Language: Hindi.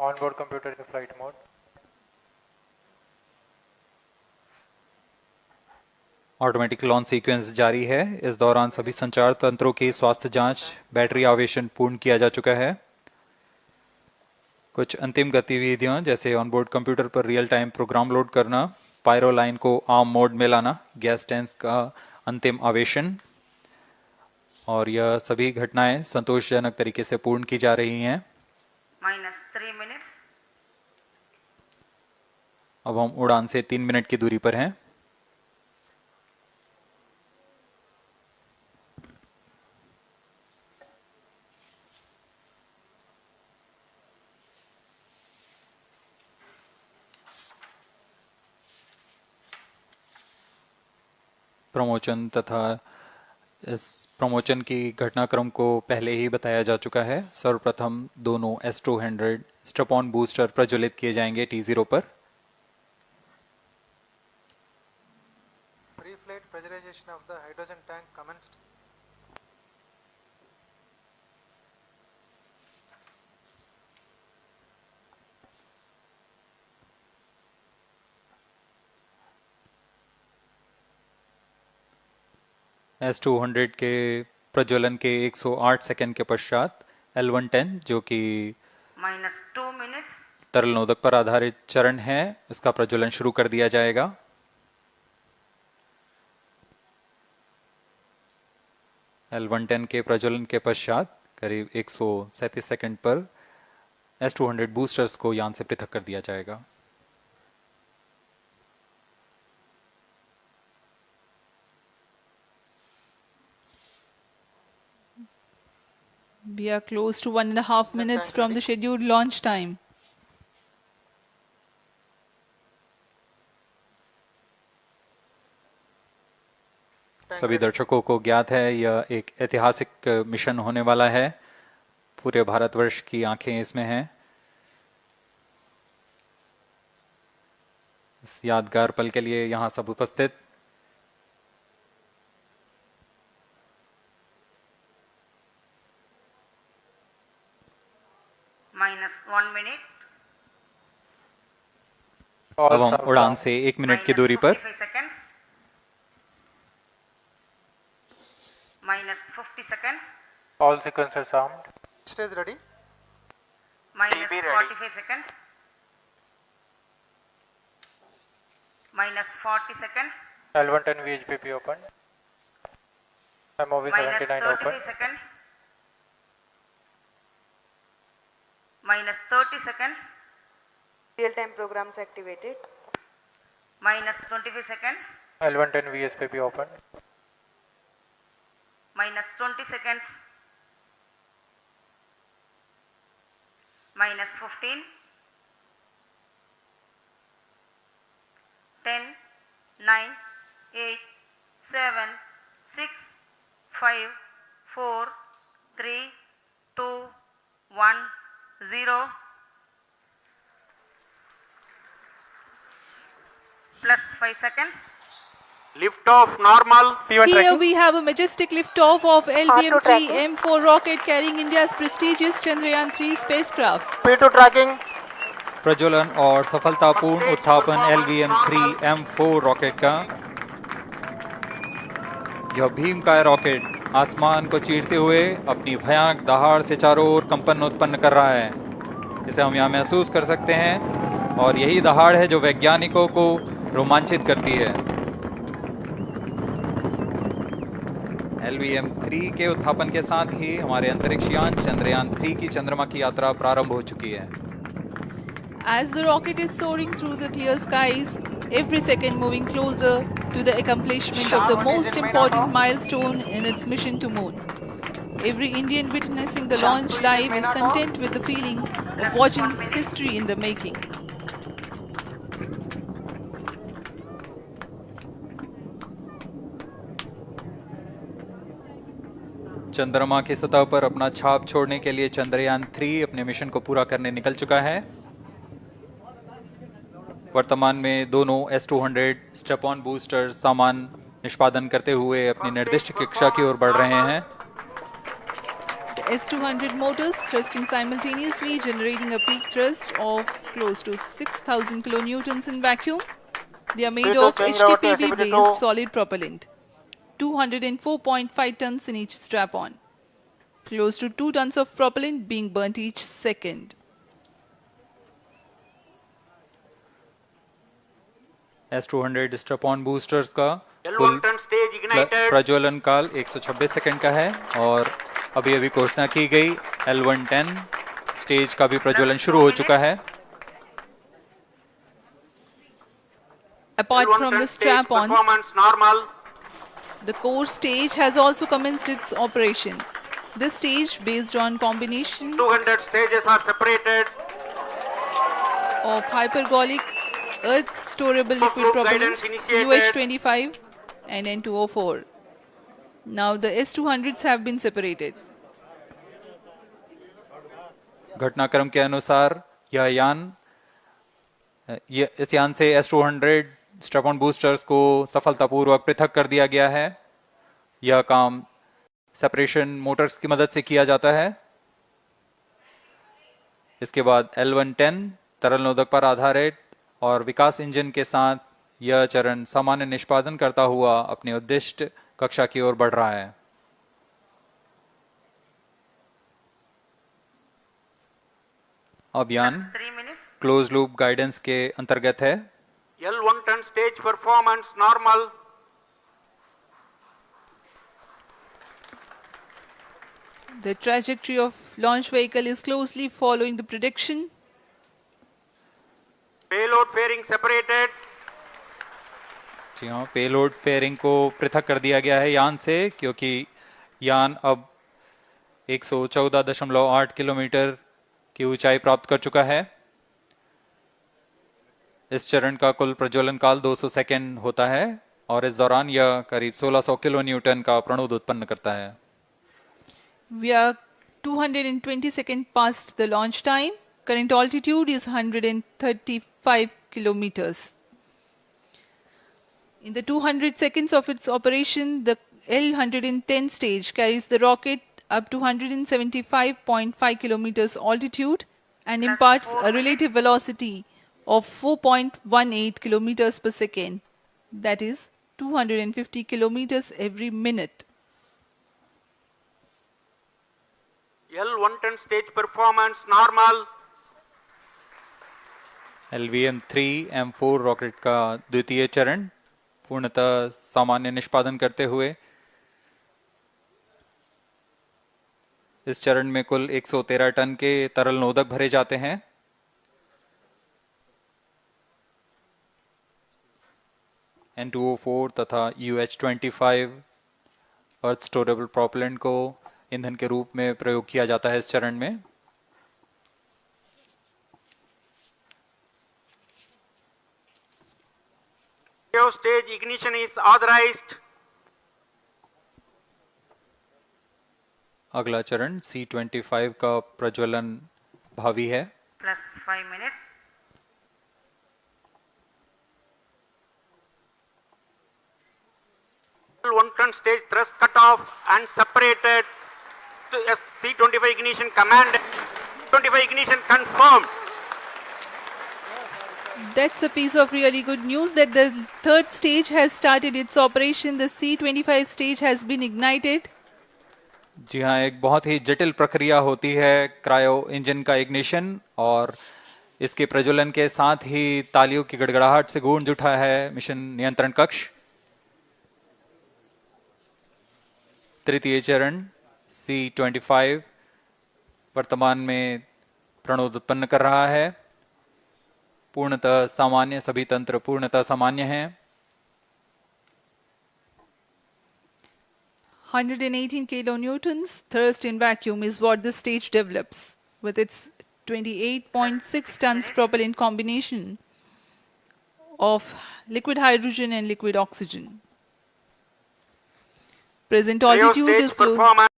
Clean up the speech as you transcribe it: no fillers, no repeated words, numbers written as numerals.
Onboard computer in flight mode. Automatic launch sequence जारी है। इस दौरान सभी संचार तंत्रों की स्वास्थ्य जांच, बैटरी आवेशन पूर्ण किया जा चुका है। कुछ अंतिम गतिविधियां जैसे ऑनबोर्ड कंप्यूटर पर रियल टाइम प्रोग्राम लोड करना, पायरो लाइन को आर्म मोड में लाना, गैस टैंक का अंतिम आवेशन, और यह सभी घटनाएं संतोषजनक तरीके से पूर्ण की जा रही हैं। -3 minutes. अब हम उड़ान से 3 मिनट की दूरी पर हैं। प्रमोशन तथा इस प्रमोशन की घटनाक्रम को पहले ही बताया जा चुका है। सर्वप्रथम दोनों S200 स्ट्रैप-ऑन बूस्टर प्रज्वलित किए जाएंगे T0 पर। Pre-flight pressurization of the hydrogen tank commenced. S200 के प्रज्वलन के 108 सेकंड के पश्चात L110 जो कि -2 minutes. तरल नोदक पर आधारित चरण है, इसका प्रज्वलन शुरू कर दिया जाएगा। L110 के प्रज्वलन के पश्चात करीब 137 सेकंड पर S200 बूस्टर्स को यान से पृथक कर दिया जाएगा। We are close to 1.5 minutes from the scheduled launch time. सभी दर्शकों को ज्ञात है यह एक ऐतिहासिक मिशन होने वाला है। पूरे भारतवर्ष की आंखें इसमें हैं। इस यादगार पल के लिए यहां सब उपस्थित -1 minute. अब हम उड़ान से 1 मिनट की दूरी पर -45 seconds. -50 seconds. All sequencers armed. Stage ready. -45 seconds. -40 seconds. L110 VHPP open. MOV 79 -35 open. seconds. -30 seconds. Real-time programs activated. -25 seconds. L110 VSPP open. -20 seconds. -15. 10, 9, 8, 7, 6, 5, 4, 3, 2, 1, 0. Plus 5 seconds. Lift off normal. P1 Here tracking. we have a majestic liftoff of LBM-3 M4 rocket carrying India's prestigious Chandrayaan-3 spacecraft. P2 tracking. प्रज्वलन और सफलतापूर्ण उत्थापन LVM-3 M4 रॉकेट का। यह भीमकाय रॉकेट आसमान को चीरते हुए अपनी भयानक दहाड़ से चारों ओर कंपन उत्पन्न कर रहा है। इसे हम यहाँ महसूस कर सकते हैं और यही दहाड़ है जो वैज्ञानिकों को रोमांचित करती है। LVM-3 के उत्थापन के साथ ही हमारे अंतरिक्ष यान चंद्रयान-3 की चंद्रमा की यात्रा प्रारंभ हो चुकी है। As the rocket is soaring through the clear skies, every second moving closer to the accomplishment of the most important milestone in its mission to moon. Every Indian witnessing the launch live is content with the feeling of watching history in the making. चंद्रमा की सतह पर अपना छाप छोड़ने के लिए चंद्रयान-3 अपने मिशन को पूरा करने निकल चुका है। वर्तमान में दोनों S200 स्ट्रैप-ऑन बूस्टर सामान निष्पादन करते हुए अपनी निर्दिष्ट कक्षा की ओर बढ़ रहे हैं। S200 motors thrusting simultaneously, generating a peak thrust of close to 6,000 kilonewtons in vacuum. They are made of HTPB-based solid propellant, 204.5 tons in each strap-on. Close to 2 tons of propellant being burnt each second. S200 strap-on boosters का L1 turn stage ignited. प्रज्वलन काल 126 सेकंड का है और अभी अभी घोषणा की गई L110 स्टेज का भी प्रज्वलन शुरू हो चुका है. Apart L1 from turn the stage strap-ons, performance normal. the core stage has also commenced its operation. This stage, based on combination 200 stages are separated. of hypergolic earth storable liquid Group propellants guidance initiated. UH25 and N204. Now the S200s have been separated. घटनाक्रम के अनुसार इस यान से S200 स्ट्रैप-ऑन बूस्टर्स को सफलतापूर्वक पृथक कर दिया गया है. यह काम सेपरेशन मोटर्स की मदद से किया जाता है. इसके बाद L110 तरल नोदक पर आधारित और विकास इंजन के साथ यह चरण सामान्य निष्पादन करता हुआ अपने उद्दिष्ट कक्षा की ओर बढ़ रहा है. अभियान 3 minutes. क्लोज लूप गाइडेंस के अंतर्गत है. L1 turn stage performance normal. The trajectory of launch vehicle is closely following the prediction. Payload fairing separated. जी हाँ, पेलोड फेयरिंग को पृथक कर दिया गया है यान से, क्योंकि यान अब 114.8 किलोमीटर की ऊंचाई प्राप्त कर चुका है. इस चरण का कुल प्रज्वलन काल 200 सेकेंड होता है और इस दौरान यह करीब 1600 किलो न्यूटन का प्रणुद उत्पन्न करता है. We are 220 seconds past the launch time. Current altitude is 135 kilometers. In the 200 seconds of its operation, the L110 stage carries the rocket up to 175.5 kilometers altitude and imparts a relative velocity of 4.18 kilometers per second. That is 250 kilometers every minute. L1 turn stage performance normal. LVM-3 M4 rocket का द्वितीय चरण पूर्णतः सामान्य निष्पादन करते हुए इस चरण में कुल 113 टन के तरल नोदक भरे जाते हैं. N204 तथा UH25 अर्थ स्टोरेबल प्रोपेलेंट को ईंधन के रूप में प्रयोग किया जाता है इस चरण में. Stage ignition is authorized. अगला चरण C25 का प्रज्वलन भावी है. Plus 5 minutes. L1 turn stage thrust cut off and separated. To C25 ignition command. 25 ignition confirmed. That's a piece of really good news that the third stage has started its operation. The C25 stage has been ignited. जी हाँ, एक बहुत ही जटिल प्रक्रिया होती है क्रायो इंजन का इग्निशन और इसके प्रज्वलन के साथ ही तालियों की गड़गड़ाहट से गूंज उठा है मिशन नियंत्रण कक्ष. तृतीय चरण C25 वर्तमान में प्रणोद उत्पन्न कर रहा है. पूर्णतः सामान्य, सभी तंत्र पूर्णतः सामान्य हैं. 118 kilonewtons thrust in vacuum is what the stage develops with its 28.6 tons propellant combination of liquid hydrogen and liquid oxygen. Present altitude is close.